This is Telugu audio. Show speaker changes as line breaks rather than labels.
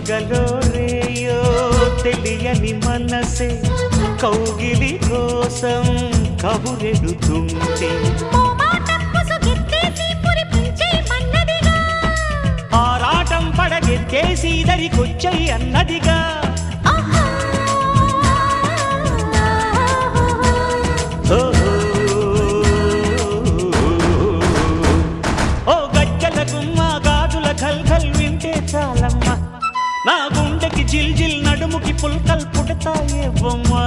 పగలో రేయో తెలియని మనసే కౌగిలి కోసం కబురెడుతుంటే ఆరాటం పడగెత్తేసి దరికొచ్చయి అన్నదిగా ఓ గజ్జల గుమ్మ గాజుల ఖల్ఖల్ వింటే చాలమ్మా నా గుండెకి జిల్ జిల్ నడుముకి పుల్కల్ పుడతాయే బొమ్మా